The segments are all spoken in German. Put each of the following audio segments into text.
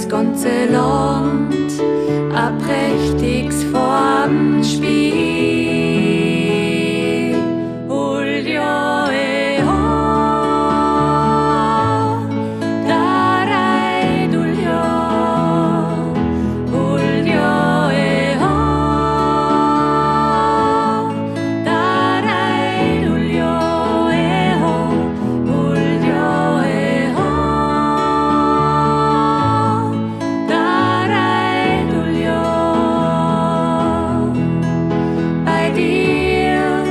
das ganze Land ein prächtiges Farbenspiel. Hol ja da rein, hol ja da rein, hol bei dir,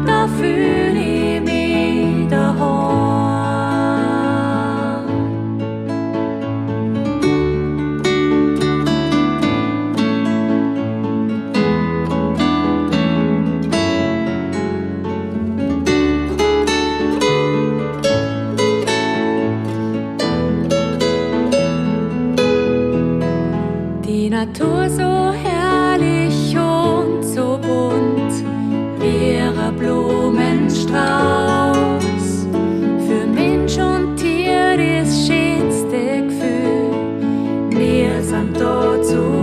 da fühl ich mich daheim. Die Natur so herrlich und so bunt, wie ein Blumenstrauß. Für Mensch und Tier das schönste Gefühl, wir sind da zu